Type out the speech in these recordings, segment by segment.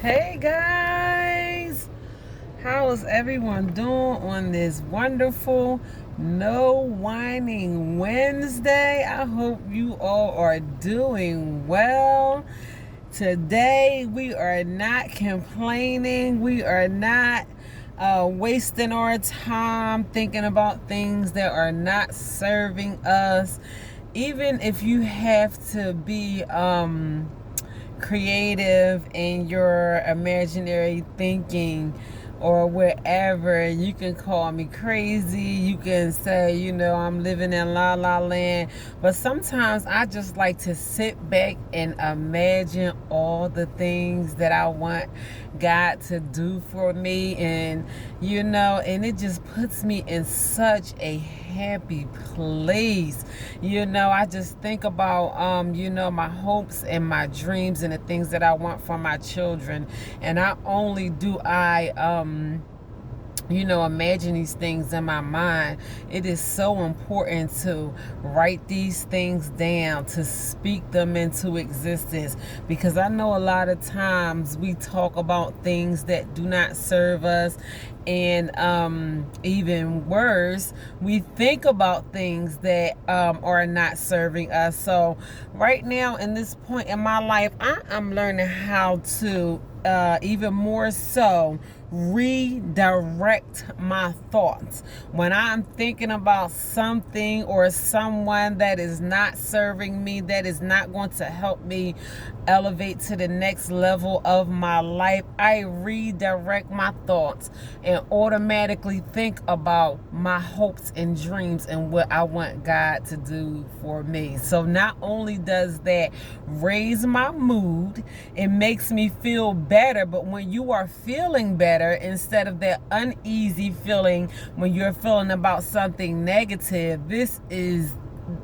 Hey guys, how is everyone doing on this wonderful No Whining Wednesday? I hope you all are doing well. Today we are not complaining, we are not wasting our time thinking about things that are not serving us. Even if you have to be creative in your imaginary thinking or wherever. You can call me crazy. You can say, I'm living in la la land. But sometimes I just like to sit back and imagine all the things that I want God to do for me. And it just puts me in such a happy place. I just think about, my hopes and my dreams and the things that I want for my children. And not only do I, imagine these things in my mind, it is so important to write these things down, to speak them into existence, because I know a lot of times we talk about things that do not serve us, and even worse, we think about things that are not serving us. So right now, in this point in my life, I'm learning how to even more so redirect my thoughts. When I'm thinking about something or someone that is not serving me, that is not going to help me elevate to the next level of my life, I redirect my thoughts and automatically think about my hopes and dreams and what I want God to do for me. So not only does that raise my mood, it makes me feel better. But when you are feeling better, instead of that uneasy feeling when you're feeling about something negative, this is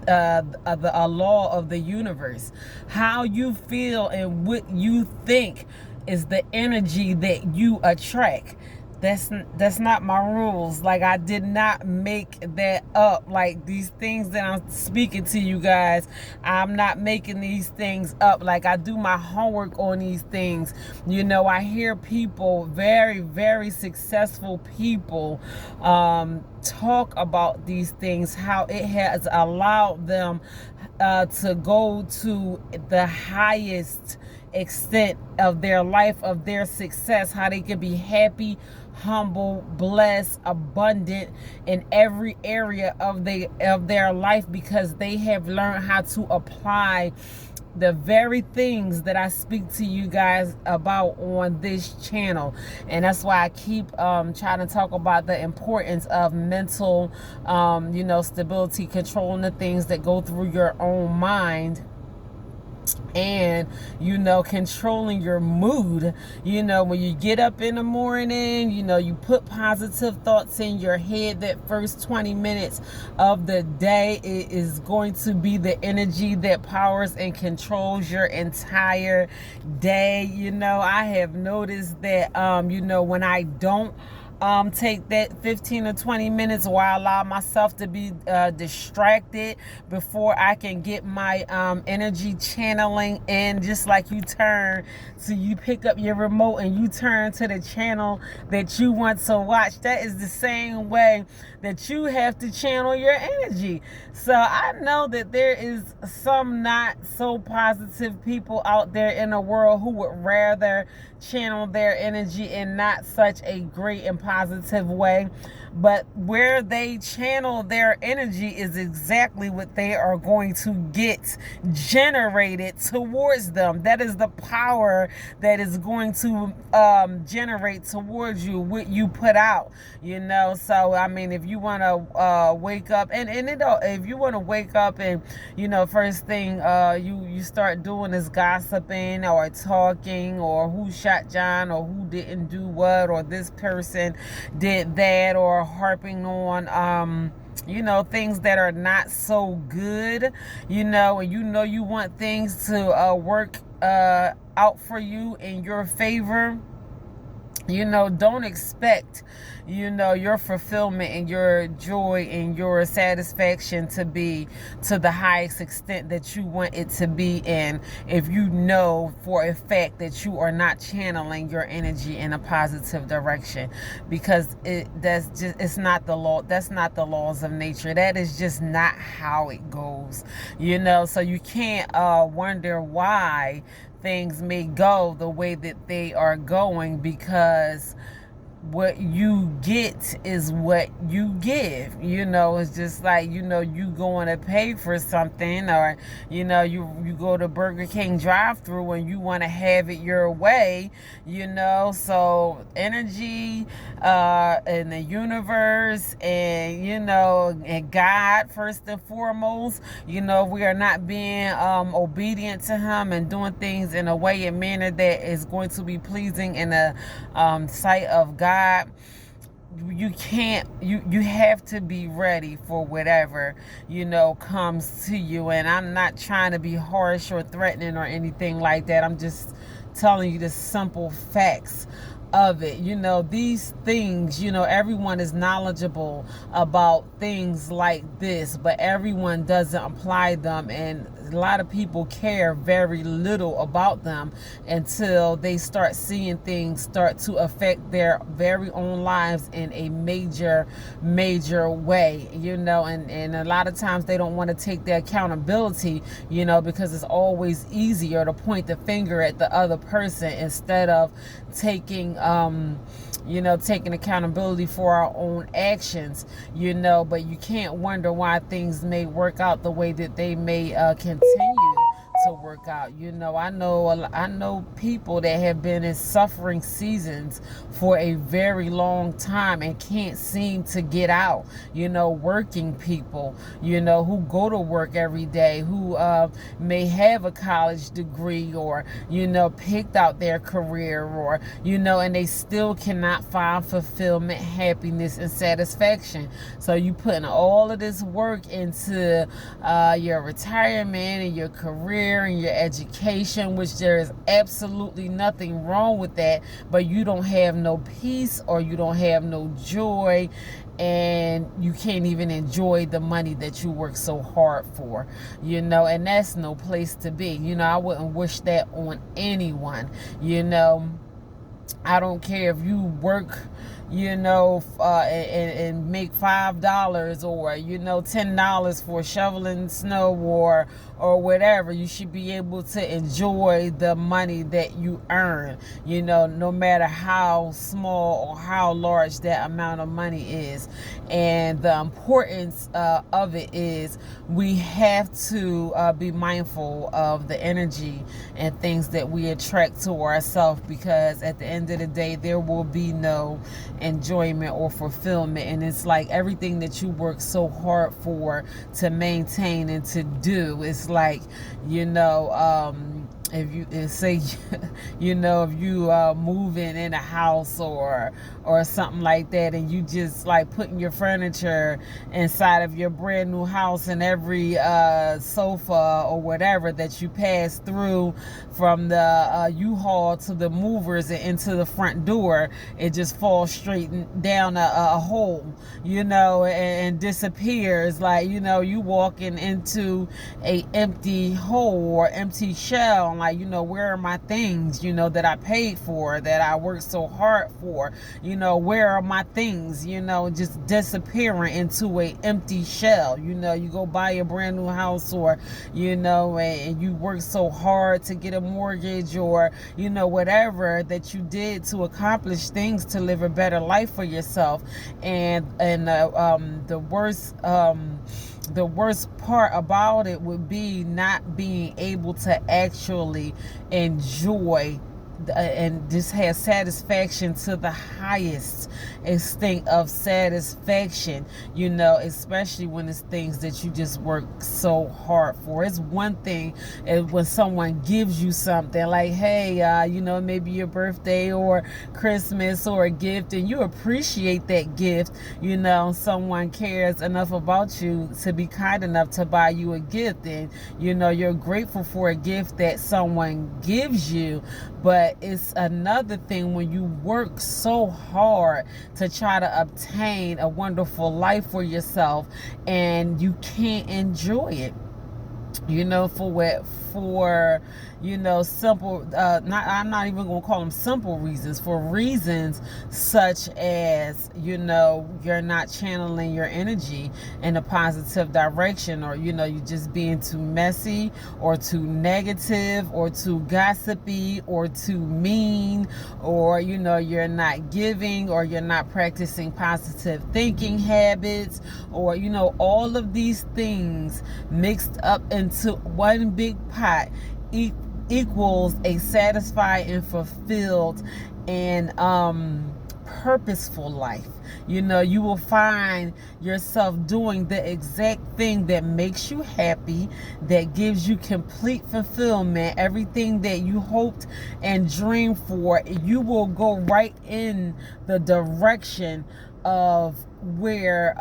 a law of the universe. How you feel and what you think is the energy that you attract. That's not my rules. Like, I did not make that up. Like, these things that I'm speaking to you guys, I'm not making these things up. Like, I do my homework on these things. I hear people, very, very successful people, talk about these things, how it has allowed them to go to the highest extent of their life, of their success, how they can be happy, humble, blessed, abundant in every area of their life, because they have learned how to apply the very things that I speak to you guys about on this channel. And that's why I keep trying to talk about the importance of mental stability, controlling the things that go through your own mind, and controlling your mood. When you get up in the morning, you put positive thoughts in your head. That first 20 minutes of the day, it is going to be the energy that powers and controls your entire day. I have noticed that when I don't take that 15 or 20 minutes, where I allow myself to be distracted before I can get my energy channeling in. Just like you pick up your remote and you turn to the channel that you want to watch, that is the same way that you have to channel your energy. So I know that there is some not so positive people out there in the world who would rather channel their energy in not such a great and positive way. But where they channel their energy is exactly what they are going to get generated towards them. That is the power that is going to generate towards you what you put out. So I mean, if you want to wake up if you want to wake up and first thing you start doing is gossiping or talking, or who shot John, or who didn't do what, or this person did that, or harping on things that are not so good, and you want things to work out for you in your favor, Don't expect, your fulfillment and your joy and your satisfaction to be to the highest extent that you want it to be in, if you know for a fact that you are not channeling your energy in a positive direction, because it's not the law. That's not the laws of nature. That is just not how it goes. So you can't wonder why things may go the way that they are going, because what you get is what you give. It's just like, you going to pay for something, or you go to Burger King drive through and you want to have it your way. So energy, and the universe, and and God first and foremost, we are not being obedient to him and doing things in a way and manner that is going to be pleasing in the sight of God. You can't, you have to be ready for whatever comes to you. And I'm not trying to be harsh or threatening or anything like that. I'm just telling you the simple facts of it. These things, everyone is knowledgeable about things like this, but everyone doesn't apply them, and a lot of people care very little about them until they start seeing things start to affect their very own lives in a major way. And a lot of times they don't want to take the accountability, because it's always easier to point the finger at the other person instead of taking taking accountability for our own actions. But you can't wonder why things may work out the way that they may continue to work out. I know people that have been in suffering seasons for a very long time and can't seem to get out. Working people, who go to work every day, who may have a college degree, or picked out their career, or and they still cannot find fulfillment, happiness, and satisfaction. So you putting all of this work into your retirement and your career and your education, which there is absolutely nothing wrong with that, but you don't have no peace, or you don't have no joy, and you can't even enjoy the money that you work so hard for, and that's no place to be. I wouldn't wish that on anyone. I don't care if you work, and make $5 or, $10 for shoveling snow or whatever. You should be able to enjoy the money that you earn, no matter how small or how large that amount of money is. And the importance of it is we have to be mindful of the energy and things that we attract to ourselves, because at the end of the day, there will be no enjoyment or fulfillment. And it's like everything that you work so hard for to maintain and to do, it's like, if you say, if you moving in a house or something like that, and you just like putting your furniture inside of your brand new house, and every sofa or whatever that you pass through from the U-Haul to the movers and into the front door, it just falls straight down a hole, and disappears. Like, you walking into a empty hole or empty shell, and like, where are my things, that I paid for, that I worked so hard for, where are my things, just disappearing into a empty shell. You go buy a brand new house, or, and you work so hard to get a mortgage, or, whatever that you did to accomplish things to live a better life for yourself. And the worst part about it would be not being able to actually enjoy and just have satisfaction to the highest extent of satisfaction, especially when it's things that you just work so hard for. It's one thing when someone gives you something like, hey, maybe your birthday or Christmas or a gift, and you appreciate that gift. Someone cares enough about you to be kind enough to buy you a gift, and you're grateful for a gift that someone gives you. But But it's another thing when you work so hard to try to obtain a wonderful life for yourself and you can't enjoy it, for simple, I'm not even gonna call them simple reasons, for reasons such as you're not channeling your energy in a positive direction, or you're just being too messy or too negative or too gossipy or too mean, or you're not giving, or you're not practicing positive thinking habits, or all of these things mixed up into one big pot equals a satisfied and fulfilled and purposeful life. You will find yourself doing the exact thing that makes you happy, that gives you complete fulfillment, everything that you hoped and dreamed for. You will go right in the direction of where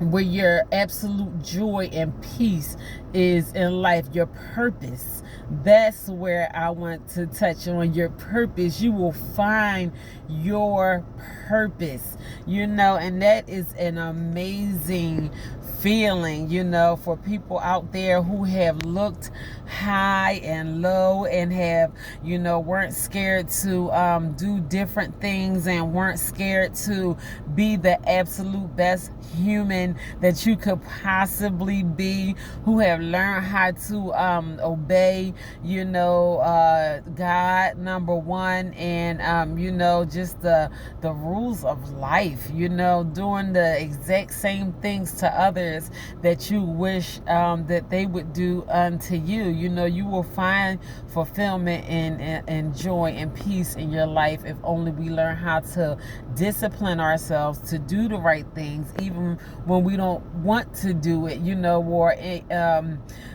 your absolute joy and peace is in life, your purpose. That's where I want to touch on your purpose. You will find your purpose, and that is an amazing feeling, for people out there who have looked high and low and have, weren't scared to do different things and weren't scared to be the absolute best human that you could possibly be, who have learned how to obey, God, number one, and just the rules of life, doing the exact same things to others that you wish that they would do unto you. You will find fulfillment and joy and peace in your life if only we learn how to discipline ourselves to do the right things, even when we don't want to do it, or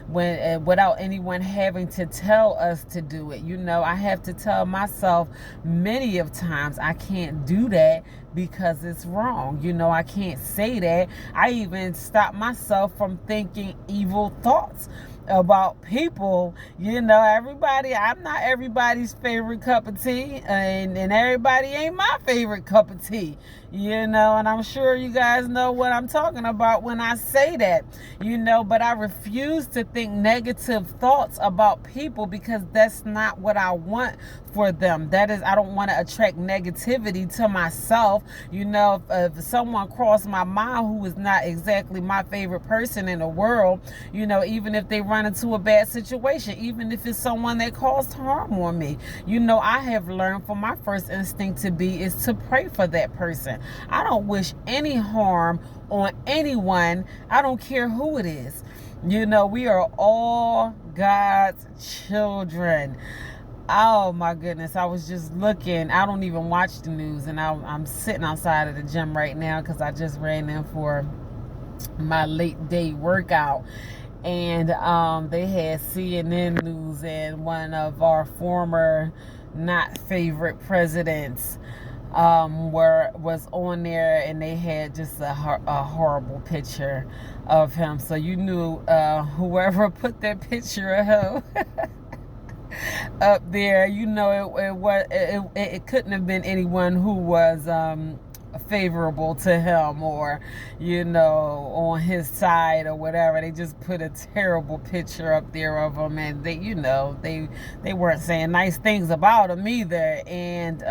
when without anyone having to tell us to do it. I have to tell myself many of times I can't do that because it's wrong. I can't say that. I even stop myself from thinking evil thoughts about people. Everybody, I'm not everybody's favorite cup of tea, and everybody ain't my favorite cup of tea, and I'm sure you guys know what I'm talking about when I say that, but I refuse to think negative thoughts about people, because that's not what I want for them. That is, I don't want to attract negativity to myself. If someone crossed my mind who is not exactly my favorite person in the world, even if they run into a bad situation, even if it's someone that caused harm on me, I have learned, for my first instinct is to pray for that person. I don't wish any harm on anyone. I don't care who it is. We are all God's children. Oh my goodness, I was just looking. I don't even watch the news, and I'm sitting outside of the gym right now because I just ran in for my late day workout, and they had CNN news, and one of our former not favorite presidents was on there, and they had just a horrible picture of him. So you knew whoever put that picture of him up there, it couldn't have been anyone who was favorable to him, or on his side or whatever. They just put a terrible picture up there of him, and they weren't saying nice things about him either. And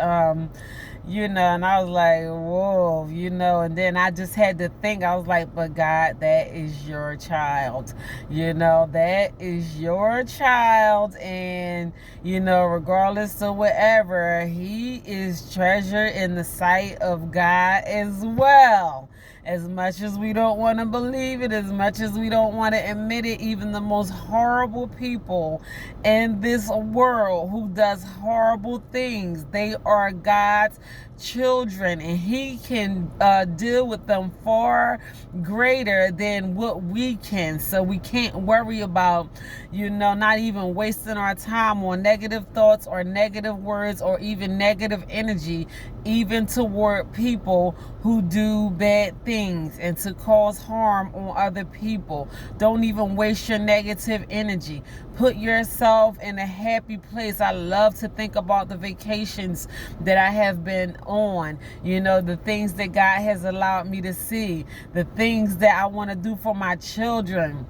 and I was like, whoa, and then I just had to think, I was like, but God, that is your child, that is your child, and regardless of whatever, he is treasured in the sight of God as well. As much as we don't want to believe it, as much as we don't want to admit it, even the most horrible people in this world who does horrible things, they are God's children, and he can deal with them far greater than what we can. So we can't worry about not even wasting our time on negative thoughts or negative words or even negative energy, even toward people who do bad things and to cause harm on other people. Don't even waste your negative energy. put yourself in a happy place. I love to think about the vacations that I have been on, the things that God has allowed me to see, the things that I want to do for my children.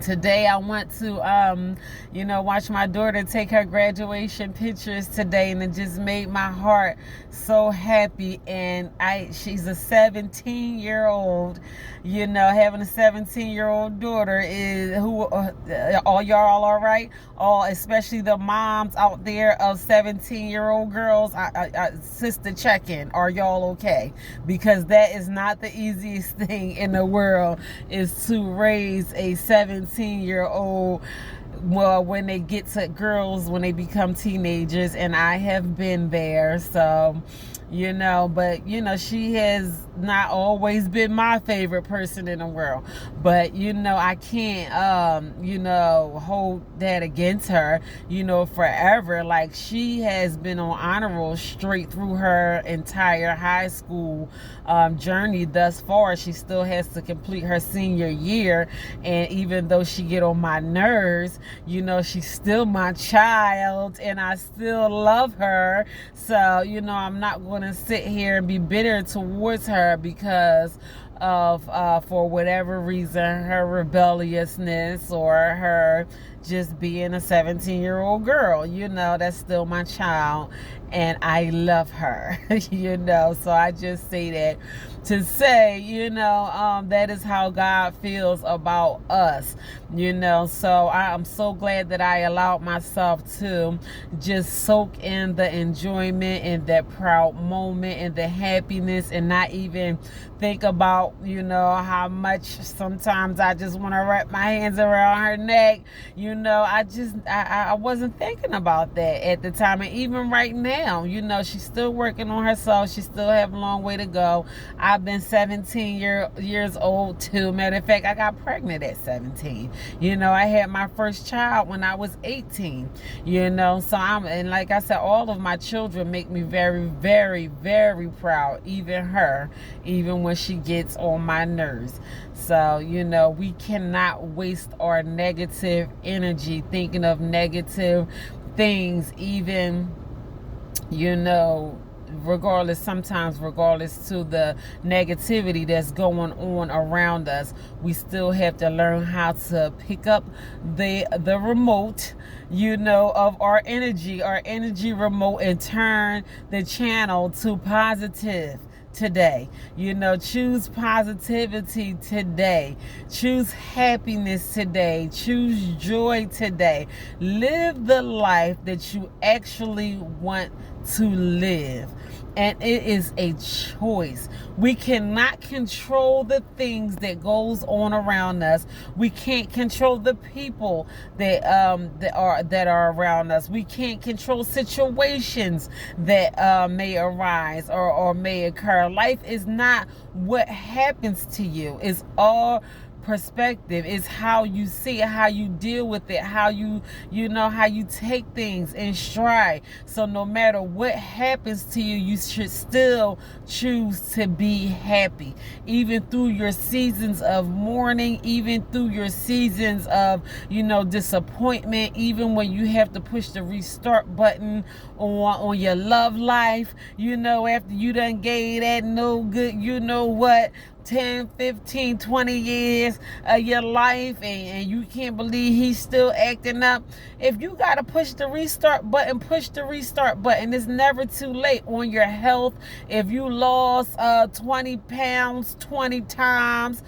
Today I went to watch my daughter take her graduation pictures today, and it just made my heart so happy. And she's a 17-year-old. Having a 17-year-old daughter is all y'all all right? All, especially the moms out there of 17-year-old girls, sister, check in. Are y'all okay? Because that is not the easiest thing in the world, is to raise a 17-year-old. Well, when they get to girls, when they become teenagers, and I have been there. So but she has not always been my favorite person in the world, but I can't hold that against her forever. Like, she has been on honor roll straight through her entire high school journey thus far. She still has to complete her senior year, and even though she get on my nerves, she's still my child, and I still love her. So I'm not going to sit here and be bitter towards her because of for whatever reason, her rebelliousness or her just being a 17-year-old girl. That's still my child, and I love her. So I just say that to say, that is how God feels about us. So I'm so glad that I allowed myself to just soak in the enjoyment and that proud moment and the happiness, and not even think about how much sometimes I just want to wrap my hands around her neck. I wasn't thinking about that at the time. And even right now, she's still working on herself. She still have a long way to go. I've been 17 years old too. Matter of fact, I got pregnant at 17. I had my first child when I was 18. So and like I said, all of my children make me very, very, very proud. Even her, even when she gets on my nerves. So, we cannot waste our negative energy thinking of negative things, even, regardless to the negativity that's going on around us. We still have to learn how to pick up the remote, of our energy remote, and turn the channel to positive today. Choose positivity today. Choose happiness today. Choose joy today. Live the life that you actually want to live. And it is a choice. We cannot control the things that goes on around us. We can't control the people that are around us. We can't control situations that may arise or may occur. Life is not what happens to you. It's all perspective. Is how you see it, how you deal with it, how you take things in stride. So no matter what happens to you, you should still choose to be happy, even through your seasons of mourning, even through your seasons of disappointment, even when you have to push the restart button on your love life, after you done gave that no good 10, 15, 20 years of your life, and you can't believe he's still acting up. If you got to push the restart button, push the restart button. It's never too late. On your health, if you lost 20 pounds 20 times,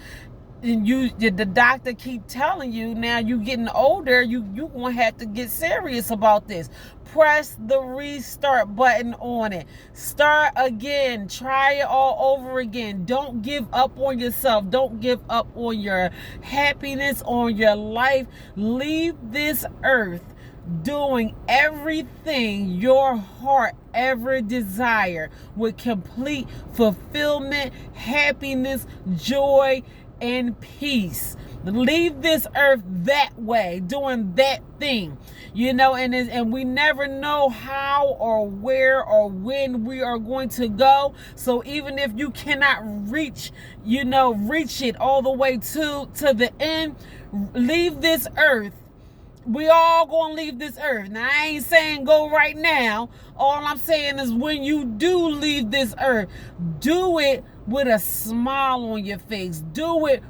and the doctor keep telling you, now you getting older, you gonna have to get serious about this. Press the restart button on it. Start again. Try it all over again. Don't give up on yourself. Don't give up on your happiness, on your life. Leave this earth doing everything your heart ever desired, with complete fulfillment, happiness, joy, and peace. Leave this earth that way, doing that thing, and we never know how or where or when we are going to go. So even if you cannot reach it all the way to the end, leave this earth We all gonna leave this earth. Now, I ain't saying go right now. All I'm saying is when you do leave this earth, do it with a smile on your face. Do it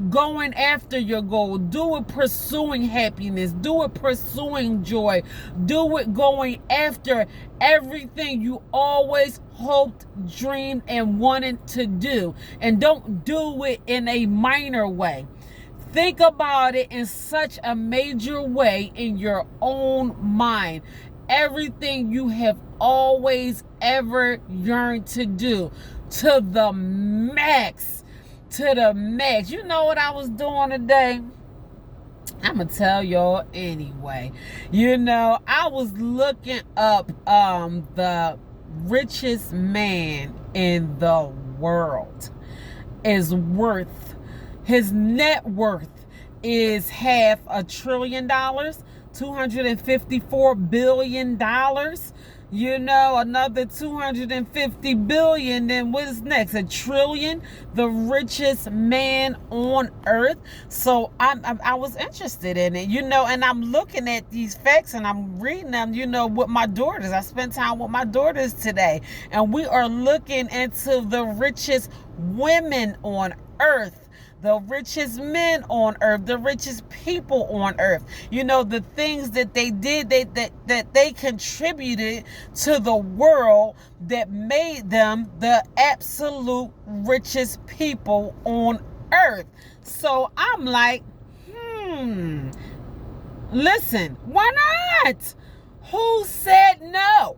going after your goal. Do it pursuing happiness. Do it pursuing joy. Do it going after everything you always hoped, dreamed, and wanted to do. And don't do it in a minor way. Think about it in such a major way in your own mind. Everything you have always ever yearned to do to the max. To the max. You know what I was doing today? I'm going to tell y'all anyway. I was looking up the richest man in the world is worth. His net worth is $500 billion, $254 billion. Another 250 billion. Then what is next? $1 trillion. The richest man on earth. So I was interested in it, and I'm looking at these facts and I'm reading them, with my daughters. I spent time with my daughters today, and we are looking into the richest women on earth, the richest men on earth, the richest people on earth. The things that they did, that they contributed to the world that made them the absolute richest people on earth. So I'm like, listen, why not? Who said no?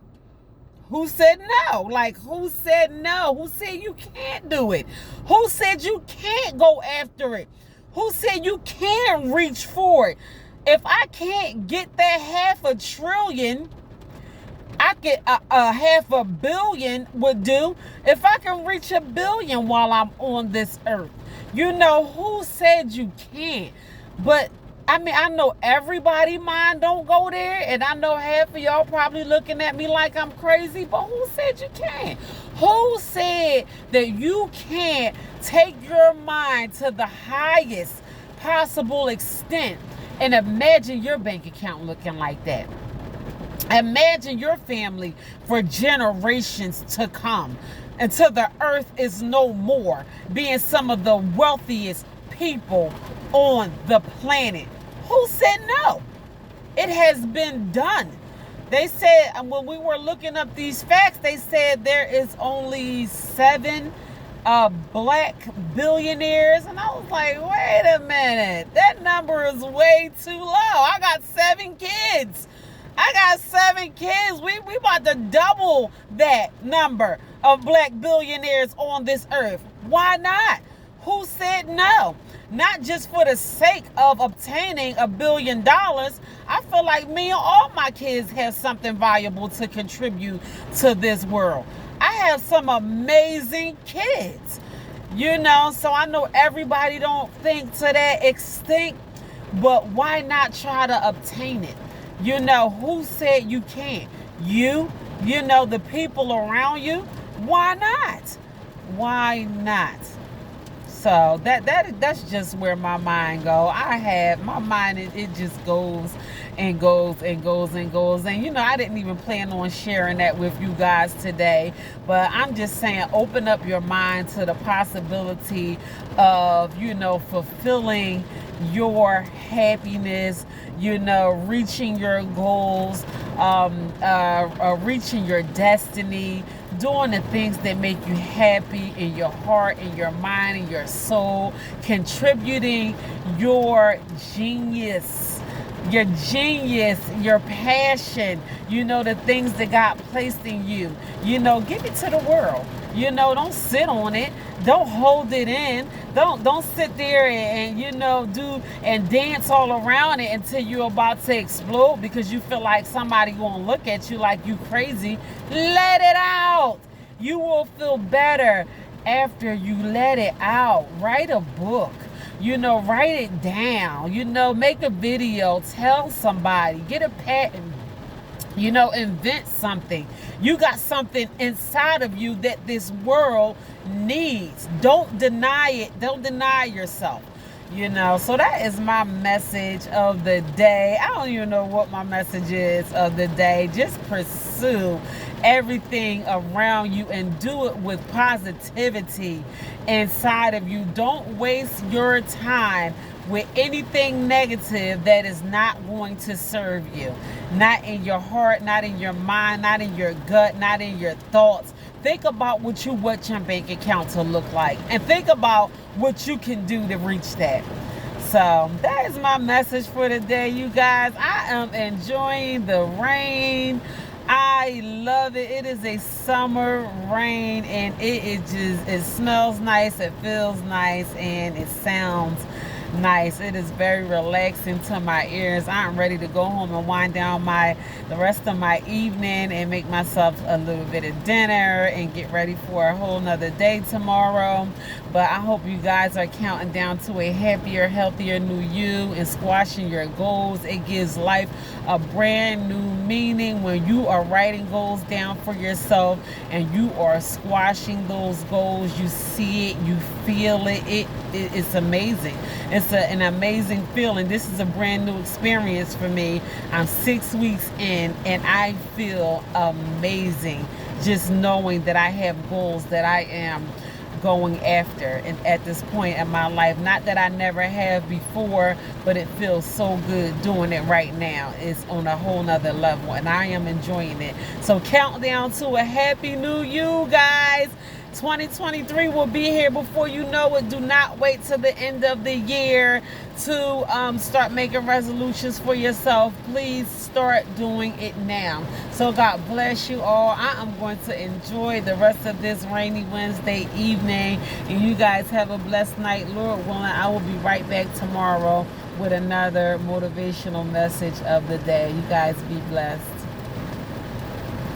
Who said no? Like, who said no? Who said you can't do it? Who said you can't go after it? Who said you can't reach for it? If I can't get that $500 billion, I get a $500 million would do. If I can reach $1 billion while I'm on this earth, who said you can't? But I know everybody mind don't go there, and I know half of y'all probably looking at me like I'm crazy, but who said you can't? Who said that you can't take your mind to the highest possible extent and imagine your bank account looking like that? Imagine your family for generations to come until the earth is no more, being some of the wealthiest people on the planet. Who said no? It has been done. They said, when we were looking up these facts, they said there is only 7 black billionaires. And I was like, wait a minute. That number is way too low. I got 7 kids. We about to double that number of black billionaires on this earth. Why not? Who said no? Not just for the sake of obtaining $1 billion. I feel like me and all my kids have something valuable to contribute to this world. I have some amazing kids, so I know everybody don't think to that extent, but why not try to obtain it? Who said you can't? The people around you. Why not? Why not? So that's just where my mind goes. My mind, it just goes and goes and goes and goes. And I didn't even plan on sharing that with you guys today, but I'm just saying, open up your mind to the possibility of fulfilling your happiness, reaching your goals, reaching your destiny, doing the things that make you happy in your heart, in your mind, in your soul, contributing your genius, your passion, the things that God placed in you. Give it to the world. Don't sit on it. Don't hold it in. Don't sit there and do and dance all around it until you're about to explode because you feel like somebody gonna look at you like you crazy. Let it out. You will feel better after you let it out. Write a book. Write it down. Make a video. Tell somebody. Get a patent. Invent something. You got something inside of you that this world needs. Don't deny it. Don't deny yourself. So that is my message of the day. I don't even know what my message is of the day. Just pursue everything around you and do it with positivity inside of you. Don't waste your time with anything negative that is not going to serve you. Not in your heart, not in your mind, not in your gut, not in your thoughts. Think about what you want your bank account to look like, and think about what you can do to reach that. So that is my message for today, you guys. I am enjoying the rain. I love it. It is a summer rain, and it smells nice, it feels nice, and it sounds nice. It is very relaxing to my ears. I'm ready to go home and wind down the rest of my evening and make myself a little bit of dinner and get ready for a whole nother day tomorrow. But I hope you guys are counting down to a happier, healthier new you and squashing your goals. It gives life a brand new meaning when you are writing goals down for yourself and you are squashing those goals. You see it, you feel it. It's amazing. It's an amazing feeling. This is a brand new experience for me. I'm 6 weeks in and I feel amazing just knowing that I have goals that I am going after and at this point in my life. Not that I never have before, but it feels so good doing it right now. It's on a whole nother level and I am enjoying it. So countdown to a happy new you, guys. 2023 will be here before you know it. Do not wait till the end of the year to start making resolutions for yourself. Please start doing it now. So God bless you all. I am going to enjoy the rest of this rainy Wednesday evening, and you guys have a blessed night. Lord willing, I will be right back tomorrow with another motivational message of the day. You guys be blessed.